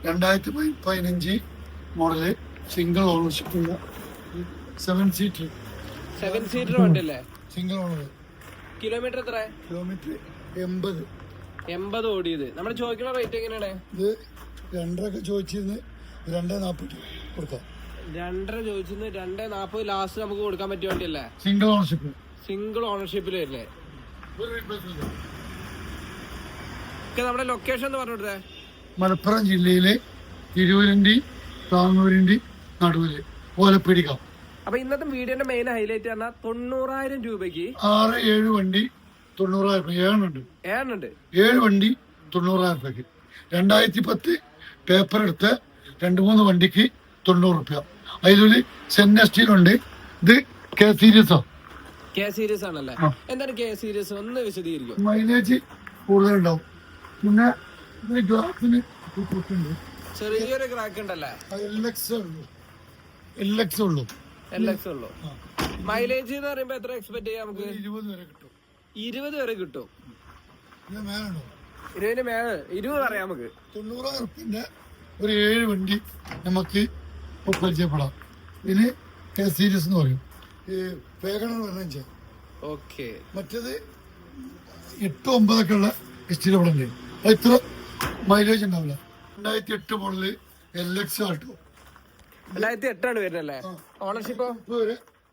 2015 model single ownership 7 seater വണ്ടി അല്ലേ? Single owner. Kilometre എത്ര? കിലോമീറ്റർ 80 ഓടിയത്. നമ്മൾ ചോദിക്കുന്ന റേറ്റ് എങ്ങനെയാണ്? ഇത് 2.5 ചോദിച്ചിരുന്ന് 2.40 കൊടുക്കാം. 2.5 ചോദിച്ചിരുന്ന് 2.40 ലാസ്റ്റ് നമുക്ക് കൊടുക്കാൻ പറ്റിയ വണ്ടിയല്ലേ? സിംഗിൾ ഓണർഷിപ്പിൽ വരില്ലേ? നമ്മുടെ ലൊക്കേഷൻ എന്ന് പറഞ്ഞിട്ടേ, മലപ്പുറം ജില്ലയിലെ തിരൂരിന്റെ താന്നൂരിന്റെ നടുവില് ഓലപ്പിടിക്കാം. അപ്പൊ ഇന്നത്തെ വീഡിയോന്റെ മെയിൻ ഹൈലൈറ്റ് പറഞ്ഞാൽ 90,000 രൂപയ്ക്ക് 6-7 വണ്ടി 90,000 ഏഴുണ്ട്. 7 വണ്ടി 90,000 രൂപയ്ക്ക്. 2010 പേപ്പർ എടുത്ത 2-3 വണ്ടിക്ക് 90 രൂപ. അതിലൊരു സെന്നസ്റ്റീലുണ്ട്. ഇത് കെ സീരീസ് ആണല്ലേ? എന്താണ് കെ സീരീസ്? ഒന്ന് വിശദീകരിക്കും. മൈലേജ് കൂടുതലുണ്ടാവും. പിന്നെ ഗ്ലാസിന് ചെറിയൊരു ക്രാക്ക് ഉണ്ടല്ലേ? LX ഉള്ളൂ. മൈലേജ് എന്ന് പറയുമ്പോ എത്ര എക്സ്പെക്ട് ചെയ്യാം നമുക്ക്? 20 വരെ കിട്ടും. 20 മേലെ 20 പറയാം നമുക്ക്. 90,000 റുപ്യന്റെ ഒരു 7 വണ്ടി നമുക്ക് പരിചയപ്പെടാം. ഇതിന് കെ സീരീസ് എന്ന് പറയും. ഓക്കെ. മറ്റേത് 8-9 ഒക്കെ ഉള്ള എസ്റ്റിലുണ്ട്. അത് ഇത്ര മൈലേജ് ഉണ്ടാവില്ല. 2008 മോഡല് LX ആട്ടോ. 2008 വരുന്നല്ലേ? ഓണർഷിപ്പോ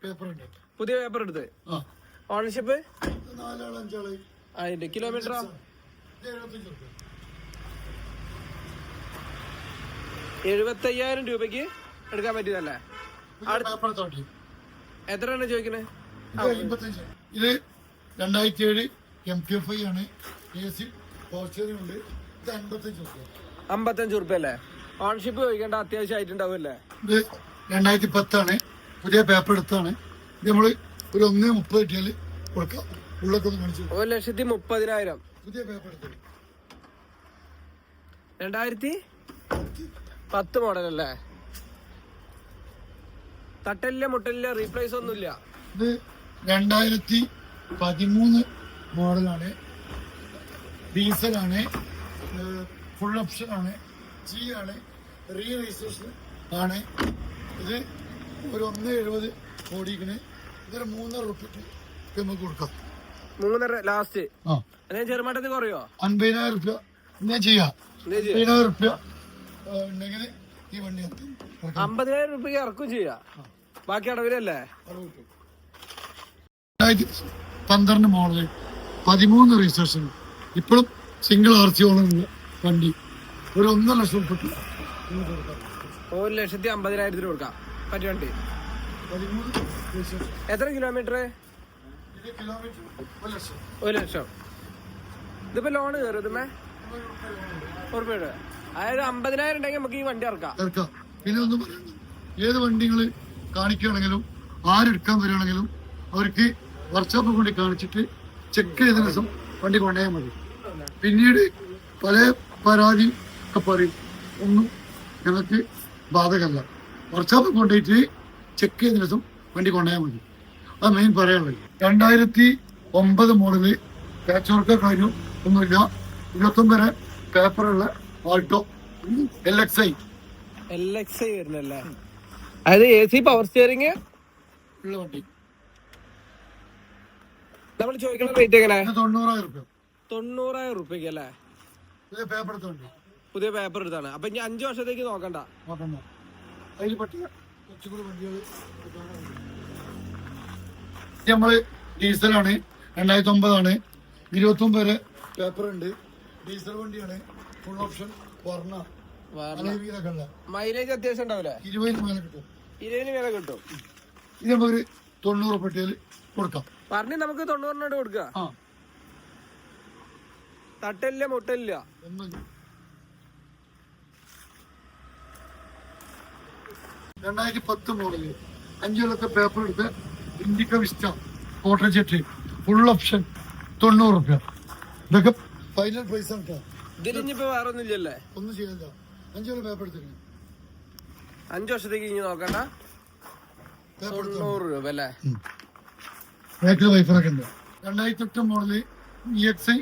പേപ്പർ ഉണ്ട്. പുതിയ പേപ്പർ എടുത്ത്. ഓണർഷിപ്പ് 4-5 അതിന്റെ കിലോമീറ്ററോ? 75,000 രൂപയ്ക്ക് എടുക്കാൻ പറ്റിയതല്ലേ? എത്രയാണ് ചോദിക്കുന്നത്? ഇത് 2007 MT5 ആണ്. AC ഉണ്ട്. 55 രൂപ അല്ലേ? ഓണർഷിപ്പ് ചോദിക്കേണ്ട അത്യാവശ്യമായിട്ടുണ്ടാവുമല്ലേ? ഇത് 2010 ആണ്. പുതിയ പേപ്പർ എടുത്താണ്. ഇത് നമ്മള് ഒരു 1.30 കിട്ടിയാല് കൊടുക്കാം. ഉള്ളൊക്കെ ഒന്ന് കാണിച്ചു. 1,30,000 പുതിയ പേപ്പർ എടുത്തത് 2010 മോഡൽ അല്ലേ? തട്ടലില്ല മുട്ടലില്ല റീപ്ലേസ് ഒന്നുമില്ല. ഇത് 2013 മോഡലാണ്. ഡീസലാണ്. ഫുൾ ഓപ്ഷൻ ആണ്. G ആണ്. റീ രജിസ്ട്രേഷൻ ആണ്. ഇത് ഒരു 1.70 ഓടിക്കണേ. ഇതൊരു 3.5 രൂപ നമുക്ക് കൊടുക്കാം. 3.5 ലാസ്റ്റ്. ചെറുമാട്ടത്തിൽ കുറയോ? 50,000 രൂപ ഞാൻ ചെയ്യാം. 50,000 രൂപ ഉണ്ടെങ്കിൽ ഈ വണ്ടി 50,000 രൂപയ്ക്ക് ഇറക്കും ചെയ്യാം. ബാക്കി അടവിലല്ലേ? 2012 മോഡല് 13 രജിസ്ട്രേഷൻ. ഇപ്പോഴും സിംഗിൾ RC ഓണുള്ള വണ്ടി ഒരു 1.5 ലക്ഷം രൂപ. 1,50,000 കൊടുക്കാം പറ്റിയ വണ്ടി. എത്ര കിലോമീറ്റർ? 1 ലക്ഷം. ഇതിപ്പോ ലോണ് കയറും ഇതുമേ ഉറപ്പായിട്ട്. അതായത് 50,000 ഉണ്ടെങ്കിൽ നമുക്ക് ഈ വണ്ടി ഇറക്കാം. പിന്നെ ഒന്നും പറയുന്നു, ഏത് വണ്ടികൾ കാണിക്കുകയാണെങ്കിലും ആരെടുക്കാൻ വരികയാണെങ്കിലും അവർക്ക് വർക്ക്ഷോപ്പ് കൊണ്ട് കാണിച്ചിട്ട് ചെക്ക് ചെയ്ത ദിവസം വണ്ടി കൊണ്ടുപോയാൽ മതി. പിന്നീട് പല പരാതി ഒക്കെ പറയും. ഒന്നും ഞങ്ങൾക്ക് ബാധകമല്ല. വർക്ക്ഷോപ്പ് കൊണ്ടുപോയിട്ട് ചെക്ക് ചെയ്ത ദിവസം വണ്ടി കൊണ്ടുപോയാൽ മതി. അത് മെയിൻ പറയാനുള്ളത്. 2009 മോഡല് പാച്ച് വർക്ക് കാര്യം ഒന്നുമില്ല. 29 പേപ്പറുള്ള ആൾട്ടോ LXi വരുന്നല്ലേ? അതായത് AC പവർ സ്റ്റിയറിംഗ് ഉള്ള വണ്ടി. നമ്മൾ ചോദിക്കുന്ന റേറ്റ് എങ്ങനെ? 90,000 രൂപയ്ക്ക് അല്ലേ? പേപ്പർ എടുത്തോണ്ട് പുതിയ പേപ്പർ എടുത്താണ്. അപ്പൊ ഇനി 5 വർഷത്തേക്ക് നോക്കണ്ട. അതിൽ പറ്റിയ കുറച്ചുകൂടി വണ്ടികൾ നമ്മള് ഡീസലാണ്. 2009 ആണ്. 29 വരെ പേപ്പർ ഉണ്ട്. ഡീസൽ വണ്ടിയാണ്. Full option. മൈലേജ് അത്യാവശ്യം ഉണ്ടാവില്ലേ? 20 മേലെ കിട്ടും. 20 മേലെ കിട്ടും. ഇത് നമുക്കൊരു 90 പെട്ടിയാൽ കൊടുക്കാം. പറഞ്ഞ് നമുക്ക് 90 കൊടുക്കാം. തട്ടില്ല മുട്ടില്ല ഒന്നും. 2010 മോഡല് 5 കൊല്ലത്തെ പേപ്പർ എടുത്ത് Indica vista water jet full option 90 രൂപ. ഇതൊക്കെ ഫൈനൽ പ്രൈസ് ആണ്. ഇതിലിപ്പോ വേറെ ഒന്നും ഇല്ലല്ലേ? ഒന്നും ചെയ്യാനില്ല. 5 കൊല്ലം പേപ്പർ എടുത്തിരുന്നു. 5 വർഷത്തേക്ക് ഇനി നോക്കണ്ട. 90 രൂപ അല്ലേ? വൈഫറൊക്കെ ഉണ്ട്. 2008 മോഡല് EXI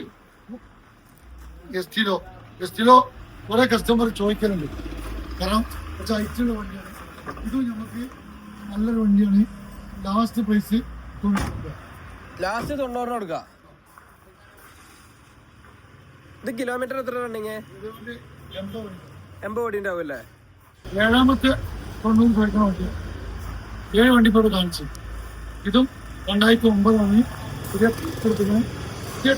എസ്റ്റിലോ കുറെ കസ്റ്റമർ ചോദിക്കലുണ്ട്. കാരണം കുറച്ച് ഐറ്റുള്ള വണ്ടിയാണ്. ഇത് നമുക്ക് നല്ലൊരു വണ്ടിയാണ്. Last price 90. ലാസ്റ്റ് 90 കൊടുക്കാം. ഇത് കിലോമീറ്റർ എത്ര റണ്ണിങ്? 80 ഓടി ഉണ്ടാവും അല്ലേ? 7ാമത്തെ 90 ചോദിക്കണ വണ്ടി. 7 വണ്ടി ഇപ്പോൾ കാണിച്ചു. ഇതും 2009 പുതിയ കൊടുക്കുന്നത്. പുതിയ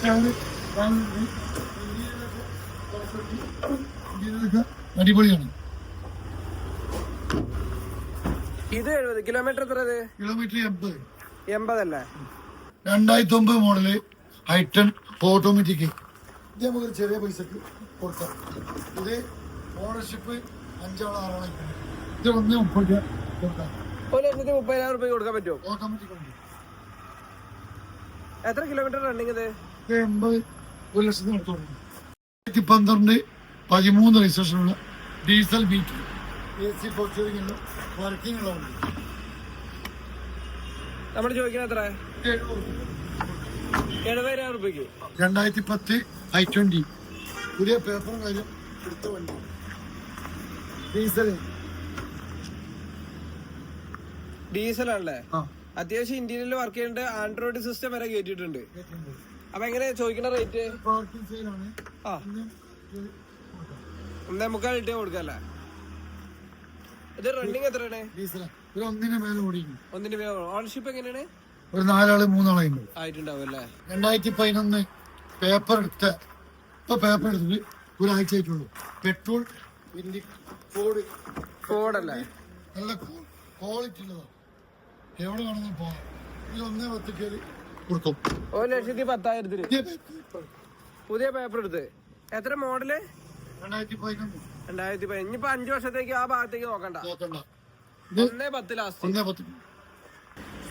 അടിപൊളിയാണ്. ഇത് 70. കിലോമീറ്റർ എത്ര? കിലോമീറ്റർ 80 അല്ലേ? 2009 മോഡല് I10 ഓട്ടോമാറ്റിക്. ഇത് നമുക്ക് ചെറിയ പൈസക്ക് കൊടുക്കാം. ഇത് ഓണർഷിപ്പ് 5 ആളോ 6 ആളോ. ഇത് 1.30 കൊടുക്കാം. 1,30,000 രൂപ കൊടുക്കാൻ പറ്റുമോ? ഓട്ടോമാറ്റിക് ഉണ്ട്. എത്ര കിലോമീറ്റർ റണ്ണിങ്? ഇത് 80 1,00,000 അടുത്തോണ്ട്. 2012 13 രജിസ്ട്രേഷനുള്ള ഡീസൽ ബീറ്റ് AC ഫോർച്യൂണിംഗ് വർക്കിംഗ് ഉള്ള വണ്ടി. നമ്മൾ ചോദിക്കണ എത്ര? 70,000 രൂപയ്ക്ക്. 2010 I20 പുതിയ പേപ്പറും കാര്യം എടുത്ത വണ്ടി. ഡീസലാണല്ലേ? അത്യാവശ്യം ഇന്ത്യയിൽ വർക്ക് ചെയ്യേണ്ട ആൻഡ്രോയിഡ് സിസ്റ്റം വരെ കേട്ടിട്ടുണ്ട്. അപ്പൊ എങ്ങനെ ചോദിക്കണ റേറ്റ്? 1.25 ഇട്ടേ കൊടുക്കല്ലേ? ഇത് റണ്ണിങ് എത്രയാണ്? ഒന്നിന് മേലെ ഓടി. ഒന്നിന് മേലെ. ഓണർഷിപ്പ് എങ്ങനെയാണ്? ഒരു 4 ആള് 3 ആളായിരുന്നു ആയിട്ടുണ്ടാവും അല്ലേ? 2011 പേപ്പർ എടുത്തിട്ട് ഒരാഴ്ച ആയിട്ടുള്ളൂ. പെട്രോൾ ഫോർഡല്ലേ? നല്ല ക്വാളിറ്റി ഉള്ളതാണ്. എവിടെ വേണമെങ്കിലും പോകാം. ഇത് 1.10 കയറി കൊടുക്കും. 1,10,000 പുതിയ പേപ്പർ എടുത്ത്. എത്ര മോഡല്? 2011. ഇനിയിപ്പോ 5 വർഷത്തേക്ക് ആ ഭാഗത്തേക്ക് നോക്കണ്ട. 1.10 last.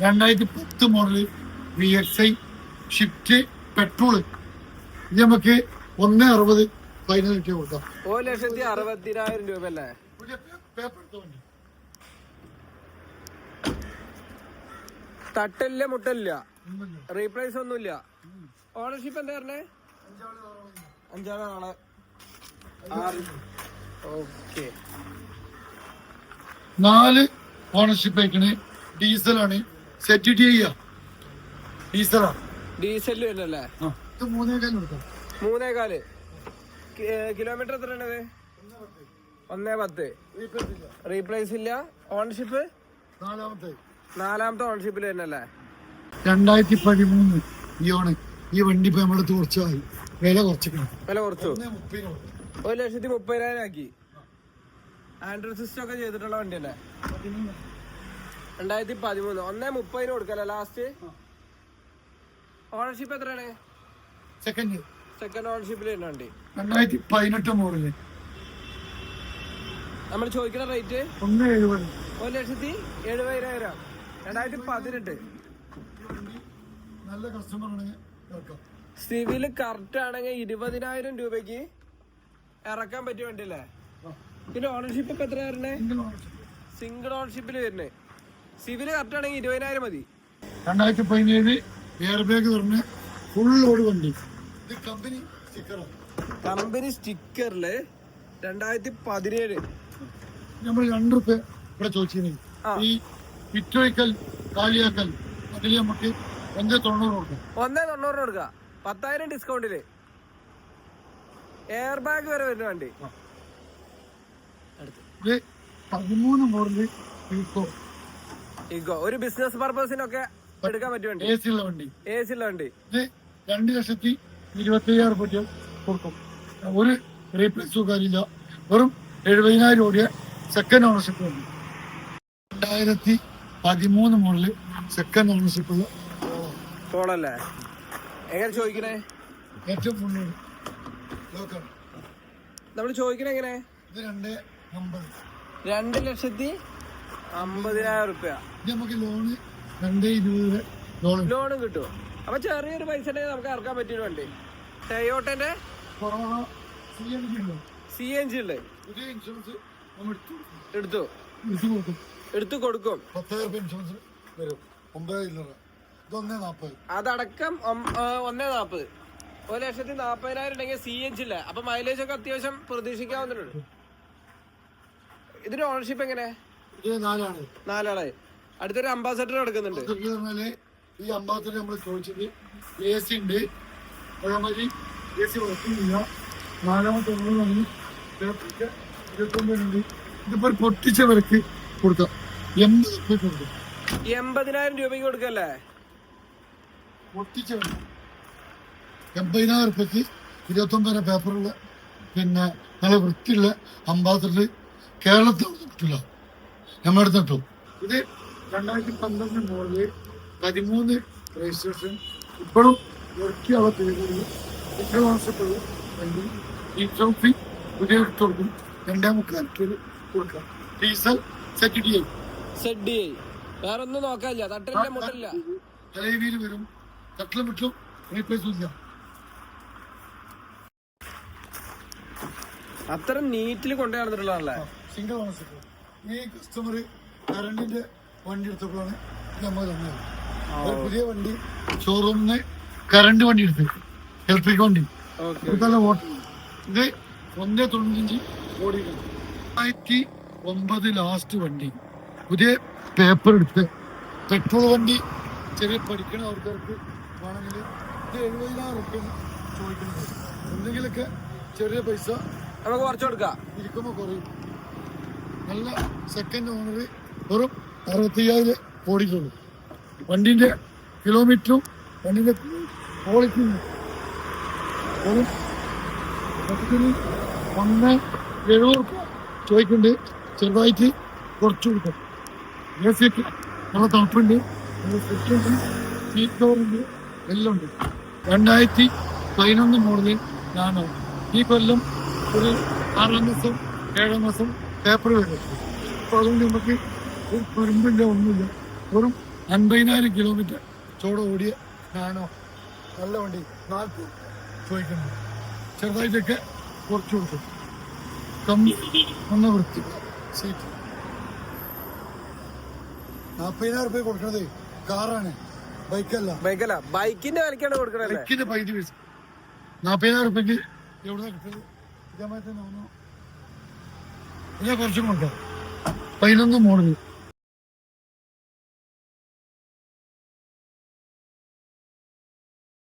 2010 model VXI shift petrol. ഇത് നമുക്ക് 1.60 ഫൈനൽ ഇട്ട് കൊടുക്കാം. 1,60,000 രൂപ അല്ലേ? തട്ടില്ല മുട്ടല്ല, റീപ്ലേസ് ഒന്നുമില്ല. ഓണർഷിപ്പ് എന്താ പറഞ്ഞേ? 5 ആള്. ഓക്കെ. 4 ഓണർഷിപ്പ് ആയിക്കണ്. ഡീസലാണ്. സെറ്റ് ചെയ്യാ ഡീസലാണ്. ഡീസല് വരുന്നല്ലേ? 3.4 കൊടുക്കാം. 3.4. കിലോമീറ്റർ എത്രയാണത്? 1.10. റീപ്ലേസ് ഇല്ല. ഓണർഷിപ്പ് 4ാമത്തെ ഓണർഷിപ്പിൽ വരുന്നല്ലേ? 2013 ഇയോണ്. ഈ വണ്ടി ഇപ്പൊ നമ്മളടുത്ത് കുറച്ചായി. വില കുറച്ചു. 1,30,000 ആക്കി. ആൻഡ്രോയിഡ് സിസ്റ്റം ഒക്കെ ചെയ്തിട്ടുള്ള വണ്ടിയല്ലേ? 2013. 1.30 കൊടുക്കല്ലേ ലാസ്റ്റ്? ഓണർഷിപ്പ് എത്രയാണ്? സെക്കൻഡ് ഓണർഷിപ്പിൽ വരുന്ന വണ്ടി. 2018 മോഡല്. നമ്മൾ ചോദിക്കുന്ന റേറ്റ് 1.70. 1,70,000. 2018. നല്ല കസ്റ്റമർ സിവില് കറക്റ്റ് ആണെങ്കിൽ 20,000 രൂപയ്ക്ക് ഇറക്കാൻ പറ്റിയ വണ്ടിയല്ലേ? പിന്നെ ഓണർഷിപ്പ് ഇപ്പൊ എത്ര വരണേ? സിംഗിൾ ഓണർഷിപ്പിൽ വരുന്നേ. സിവില് കറക്റ്റ് ആണെങ്കിൽ 20,000 മതി. 2017 എയർ ബാഗ് പറഞ്ഞ ഫുൾ ലോഡ് വണ്ടി. ഇത് കമ്പനി സ്റ്റിക്കറില് 2017. നമ്മൾ 2 രൂപ ഇവിടെ ചോദിച്ചിരുന്നു. ഈ വിറ്റൊഴിക്കൽ കാലിയാക്കൽ അതിൽ നമുക്ക് 1.90 കൊടുക്കാം. 1.90 കൊടുക്കുക. 10,000 ഡിസ്കൗണ്ടില് എയർ ബാഗ് വരെ വരുന്ന വണ്ടി. 13 മോഡല് ഇഗോ. ഒരു ബിസിനസ് പർപ്പസിനൊക്കെ എടുക്കാൻ പറ്റിയ വണ്ടി. AC ഉള്ള വണ്ടി. ഇത് 2,25,000 രൂപ കൊടുക്കും. ഒരു റീപ്ലേസും കാര്യമില്ല. വെറും 70,000 ഓടിയ സെക്കൻഡ് ഓണർഷിപ്പ് വണ്ടി. 2013 മോഡല് സെക്കൻഡ് ഓണർഷിപ്പ് ഉള്ള പോളല്ലേ? എങ്ങനെ ചോദിക്കണേ? ഏറ്റവും ഫുള്ള് നമ്മൾ ചോദിക്കണേ എങ്ങനെ? ഇത് 2.50. 2,50,000 രൂപ. ഇത് നമുക്ക് ലോണ് 2.20 ലോണും കിട്ടും. അപ്പൊ ചെറിയൊരു പൈസ ഉണ്ടെങ്കിൽ നമുക്ക് ഇറക്കാൻ പറ്റിയൊരു വണ്ടി. ടയോട്ടന്റെ CNG ഉള്ളത് എടുത്തു കൊടുക്കും. 10,000 ഇൻഷുറൻസ് വരും. 9,000. ഇത് 1.40. അതടക്കം 1.40. 1,40,000 ഉണ്ടെങ്കിൽ CNG ഇല്ല. അപ്പൊ മൈലേജ് ഒക്കെ അത്യാവശ്യം പ്രതീക്ഷിക്കാവുന്നുണ്ട്. ഇതിന്റെ ഓണർഷിപ്പ് എങ്ങനെ? ഇത് 4 4 അടുത്തൊരു അംബാസഡർ എടുക്കുന്നുണ്ട്. ഈ അംബാസഡർ നമ്മൾ ചോദിച്ചത് AC ഉണ്ട്, അതേമാതിരി AC വർക്കിംഗ്. 4ാമത്തെ 29 ഇതിപ്പോ പൊട്ടിച്ചവർക്ക് കൊടുക്കാം. 80 കൊടുക്കും. 80,000 രൂപയ്ക്ക് കൊടുക്കല്ലേ? പൊട്ടിച്ചവർ 80,000 റുപ്യക്ക് 29 പേപ്പറുള്ള പിന്നെ നല്ല വൃത്തിയുള്ള അംബാസഡർ കേരളത്തിൽ കിട്ടില്ല, നമ്മുടെ അടുത്ത് കിട്ടും. ഇത് 2012 മോഡല് 13 രജിസ്ട്രേഷൻ. ഇപ്പോഴും ഇറക്കിയുള്ള പേരുകളിൽ വണ്ടി ഈ ട്രോഫി പുതിയ കൊടുക്കും. 2.5 കൊടുക്കാം. ഡീസൽ ZDI വേറെ ഒന്നും നോക്കാനില്ല. തട്ടില്ല മുട്ടില്ല, തലയിൽ വരും. തട്ടിലും വിട്ടും റീപ്ലേസ് ഇല്ല. അത്ര നീറ്റിൽ കൊണ്ടു നടന്നിട്ടുള്ളതല്ലേ? Single ownership. ഈ കസ്റ്റമർ കറണ്ടിന്റെ വണ്ടി എടുത്തപ്പോഴാണ് നമ്മൾ തന്നത്. ഒരു പുതിയ വണ്ടി ഷോറൂമിന് കറണ്ട് വണ്ടി എടുത്ത്, ഇലക്ട്രിക് വണ്ടി. ഇത് 1.95 ഓടി. 2009 ലാസ്റ്റ് വണ്ടി, പുതിയ പേപ്പർ എടുത്ത്. പെട്രോൾ വണ്ടി ചെറിയ പഠിക്കണ ആൾക്കാർക്ക് വേണമെങ്കിൽ ഇത് 70,000 റുപ്യ ചോദിക്കുന്നത്. എന്തെങ്കിലുമൊക്കെ ചെറിയ പൈസ നമുക്ക് കുറച്ച് കൊടുക്കാം. ഇരിക്കുമ്പോൾ കുറയും. നല്ല സെക്കൻഡ് ഓണർ വെറും 65,000 ഓടിക്കുള്ളൂ. വണ്ടിന്റെ കിലോമീറ്ററും വണ്ടിന്റെ ക്വാളിറ്റിയും വെറും 170 ചോദിക്കുന്നുണ്ട്. ചെറുതായിട്ട് കുറച്ച് കൊടുക്കും. AC നല്ല തണുപ്പുണ്ട്, സീറ്റ് കവറുണ്ട്, എല്ലാം ഉണ്ട്. 2011 മോഡല് നാനോ. ഈ കൊല്ലം ഒരു 6 മാസം 7 മാസം പേപ്പർ വരും. അപ്പോൾ അതുകൊണ്ട് നമുക്ക് ഒരു കുറുമ്പില്ല, ഒന്നുമില്ല. വെറും 50,000 കിലോമീറ്റർ ചോടെ ഓടിയ നാനോ നല്ല വണ്ടി. 40 ചോദിക്കുന്നുണ്ട്. ചെറുതായിട്ടൊക്കെ കുറച്ച് കൊടുക്കും. കമ്മി ഒന്ന് വൃത്തി സീറ്റ്. 40,000 റുപ്യ കൊടുക്കണത് കാറാണ്, ബൈക്കല്ല. ബൈക്കിന്റെ വിലക്കാണ് കൊടുക്കണല്ലേ? ബൈക്കിന്റെ പൈസ 40,000 റുപ്യക്ക് എവിടെ കിട്ടുന്നത്? ഇതേമാതിരി തന്നെ ഒന്നോ കുറച്ചും കൊടുക്കാം. 11 മോഡല്